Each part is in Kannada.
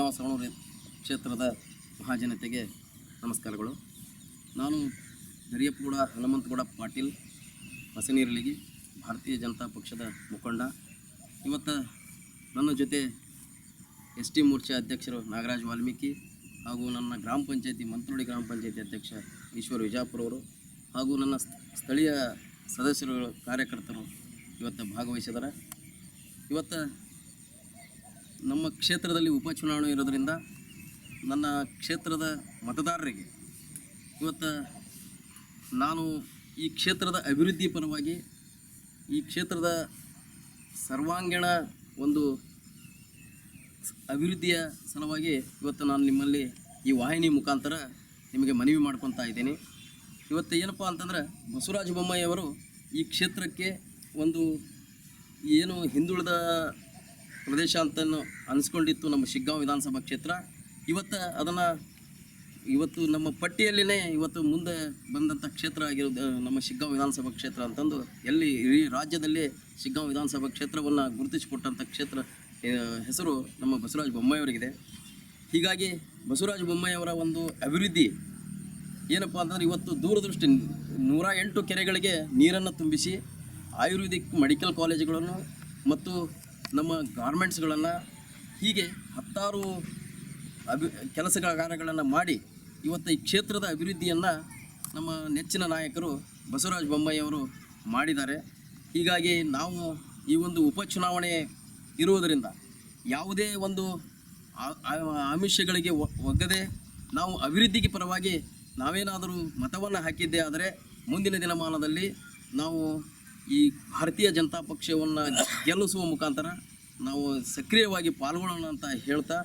ಶಿಗ್ಗಾಂವ ಸವಣೂರು ಕ್ಷೇತ್ರದ ಮಹಾಜನತೆಗೆ ನಮಸ್ಕಾರಗಳು. ನಾನು ದರಿಯಪ್ಪಗೌಡ ಹನುಮಂತಗೌಡ ಪಾಟೀಲ್ ಹೊಸನೀರಲಿಗಿ, ಭಾರತೀಯ ಜನತಾ ಪಕ್ಷದ ಮುಖಂಡ. ಇವತ್ತು ನನ್ನ ಜೊತೆ ಎಸ್ ಟಿ ಮೋರ್ಚಾ ಅಧ್ಯಕ್ಷರು ನಾಗರಾಜ್ ವಾಲ್ಮೀಕಿ ಹಾಗೂ ನನ್ನ ಗ್ರಾಮ ಪಂಚಾಯತಿ ಮಂತ್ರೋಡಿ ಗ್ರಾಮ ಪಂಚಾಯತಿ ಅಧ್ಯಕ್ಷ ಈಶ್ವರ್ ವಿಜಾಪುರವರು ಹಾಗೂ ನನ್ನ ಸ್ಥಳೀಯ ಸದಸ್ಯರುಗಳು ಕಾರ್ಯಕರ್ತರು ಇವತ್ತು ಭಾಗವಹಿಸಿದ್ದಾರೆ. ಇವತ್ತು ನಮ್ಮ ಕ್ಷೇತ್ರದಲ್ಲಿ ಉಪಚುನಾವಣೆ ಇರೋದರಿಂದ ನನ್ನ ಕ್ಷೇತ್ರದ ಮತದಾರರಿಗೆ ಇವತ್ತು ನಾನು ಈ ಕ್ಷೇತ್ರದ ಅಭಿವೃದ್ಧಿ ಪರವಾಗಿ, ಈ ಕ್ಷೇತ್ರದ ಸರ್ವಾಂಗೀಣ ಒಂದು ಅಭಿವೃದ್ಧಿಯ ಸಲುವಾಗಿ ಇವತ್ತು ನಾನು ನಿಮ್ಮಲ್ಲಿ ಈ ವಾಹಿನಿ ಮುಖಾಂತರ ನಿಮಗೆ ಮನವಿ ಮಾಡ್ಕೊತಾ ಇದ್ದೀನಿ. ಇವತ್ತು ಏನಪ್ಪ ಅಂತಂದ್ರೆ, ಬಸವರಾಜ ಬೊಮ್ಮಾಯಿ ಅವರು ಈ ಕ್ಷೇತ್ರಕ್ಕೆ ಒಂದು ಏನು ಹಿಂದುಳಿದ ಪ್ರದೇಶ ಅಂತ ಅನಿಸ್ಕೊಂಡಿತ್ತು ನಮ್ಮ ಶಿಗ್ಗಾಂವ ವಿಧಾನಸಭಾ ಕ್ಷೇತ್ರ. ಇವತ್ತು ನಮ್ಮ ಪಟ್ಟಿಯಲ್ಲಿನೇ ಇವತ್ತು ಮುಂದೆ ಬಂದಂಥ ಕ್ಷೇತ್ರ ಆಗಿರೋದು ನಮ್ಮ ಶಿಗ್ಗಾಂವ ವಿಧಾನಸಭಾ ಕ್ಷೇತ್ರ ಅಂತಂದು ಎಲ್ಲಿ ಇಡೀ ರಾಜ್ಯದಲ್ಲಿ ಶಿಗ್ಗಾಂವ ವಿಧಾನಸಭಾ ಕ್ಷೇತ್ರವನ್ನು ಗುರುತಿಸಿಕೊಟ್ಟಂಥ ಕ್ಷೇತ್ರ ಹೆಸರು ನಮ್ಮ ಬಸವರಾಜ ಬೊಮ್ಮಾಯಿ ಅವರಿಗಿದೆ. ಹೀಗಾಗಿ ಬಸವರಾಜ ಬೊಮ್ಮಾಯಿ ಅವರ ಒಂದು ಅಭಿವೃದ್ಧಿ ಏನಪ್ಪ ಅಂತಂದ್ರೆ, ಇವತ್ತು ದೂರದೃಷ್ಟಿ 108 ಕೆರೆಗಳಿಗೆ ನೀರನ್ನು ತುಂಬಿಸಿ ಆಯುರ್ವೇದಿಕ್ ಮೆಡಿಕಲ್ ಕಾಲೇಜುಗಳನ್ನು ಮತ್ತು ನಮ್ಮ ಗಾರ್ಮೆಂಟ್ಸ್ಗಳನ್ನು ಹೀಗೆ 10 ಕೆಲಸ ಕಾರ್ಯಗಳನ್ನು ಮಾಡಿ ಇವತ್ತು ಈ ಕ್ಷೇತ್ರದ ಅಭಿವೃದ್ಧಿಯನ್ನು ನಮ್ಮ ನೆಚ್ಚಿನ ನಾಯಕರು ಬಸವರಾಜ ಬೊಮ್ಮಾಯಿ ಅವರು ಮಾಡಿದ್ದಾರೆ. ಹೀಗಾಗಿ ನಾವು ಈ ಒಂದು ಉಪಚುನಾವಣೆ ಇರುವುದರಿಂದ ಯಾವುದೇ ಒಂದು ಆಮಿಷಗಳಿಗೆ ಒಗ್ಗದೆ ನಾವು ಅಭಿವೃದ್ಧಿಗೆ ಪರವಾಗಿ ನಾವೇನಾದರೂ ಮತವನ್ನು ಹಾಕಿದ್ದೇ ಆದರೆ ಮುಂದಿನ ದಿನಮಾನದಲ್ಲಿ ನಾವು ಈ ಭಾರತೀಯ ಜನತಾ ಪಕ್ಷವನ್ನು ಗೆಲ್ಲಿಸುವ ಮುಖಾಂತರ ನಾವು ಸಕ್ರಿಯವಾಗಿ ಪಾಲ್ಗೊಳ್ಳೋಣ ಅಂತ ಹೇಳ್ತಾ,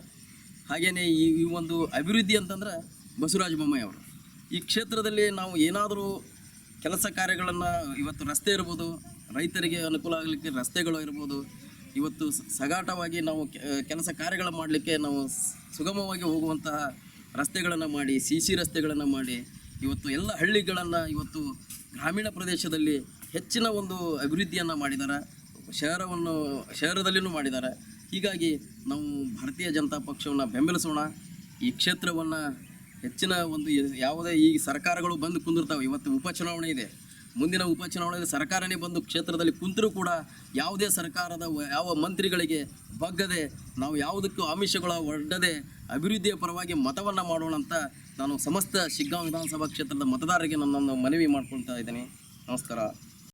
ಹಾಗೆಯೇ ಈ ಒಂದು ಅಭಿವೃದ್ಧಿ ಅಂತಂದ್ರೆ ಬಸವರಾಜ ಬೊಮ್ಮಾಯಿ ಅವರು ಈ ಕ್ಷೇತ್ರದಲ್ಲಿ ನಾವು ಏನಾದರೂ ಕೆಲಸ ಕಾರ್ಯಗಳನ್ನು, ಇವತ್ತು ರಸ್ತೆ ಇರ್ಬೋದು, ರೈತರಿಗೆ ಅನುಕೂಲ ಆಗಲಿಕ್ಕೆ ರಸ್ತೆಗಳು ಇರ್ಬೋದು, ಇವತ್ತು ಸಗಾಟವಾಗಿ ನಾವು ಕೆಲಸ ಕಾರ್ಯಗಳು ಮಾಡಲಿಕ್ಕೆ ನಾವು ಸುಗಮವಾಗಿ ಹೋಗುವಂತಹ ರಸ್ತೆಗಳನ್ನು ಮಾಡಿ, CC ರಸ್ತೆಗಳನ್ನು ಮಾಡಿ ಇವತ್ತು ಎಲ್ಲ ಹಳ್ಳಿಗಳನ್ನು ಇವತ್ತು ಗ್ರಾಮೀಣ ಪ್ರದೇಶದಲ್ಲಿ ಹೆಚ್ಚಿನ ಒಂದು ಅಭಿವೃದ್ಧಿಯನ್ನು ಮಾಡಿದ್ದಾರೆ. ಶಹರದಲ್ಲಿಯೂ ಮಾಡಿದ್ದಾರೆ. ಹೀಗಾಗಿ ನಾವು ಭಾರತೀಯ ಜನತಾ ಪಕ್ಷವನ್ನು ಬೆಂಬಲಿಸೋಣ. ಈ ಕ್ಷೇತ್ರವನ್ನು ಹೆಚ್ಚಿನ ಒಂದು ಯಾವುದೇ ಈ ಸರ್ಕಾರಗಳು ಬಂದು ಕುಂದಿರ್ತಾವೆ. ಇವತ್ತು ಉಪಚುನಾವಣೆ ಇದೆ, ಮುಂದಿನ ಉಪಚುನಾವಣೆಯಲ್ಲಿ ಸರ್ಕಾರನೇ ಬಂದು ಕ್ಷೇತ್ರದಲ್ಲಿ ಕುಂತರೂ ಕೂಡ ಯಾವುದೇ ಸರ್ಕಾರದ ಯಾವ ಮಂತ್ರಿಗಳಿಗೆ ಬಗ್ಗದೆ ನಾವು ಯಾವುದಕ್ಕೂ ಆಮಿಷಗಳ ಒಡ್ಡದೆ ಅಭಿವೃದ್ಧಿಯ ಪರವಾಗಿ ಮತವನ್ನು ಮಾಡೋಣ ಅಂತ ನಾನು ಸಮಸ್ತ ಶಿಗ್ಗಾಂವ ವಿಧಾನಸಭಾ ಕ್ಷೇತ್ರದ ಮತದಾರರಿಗೆ ನನ್ನನ್ನು ಮನವಿ ಮಾಡ್ಕೊಳ್ತಾ ಇದ್ದೀನಿ. ನಮಸ್ಕಾರ.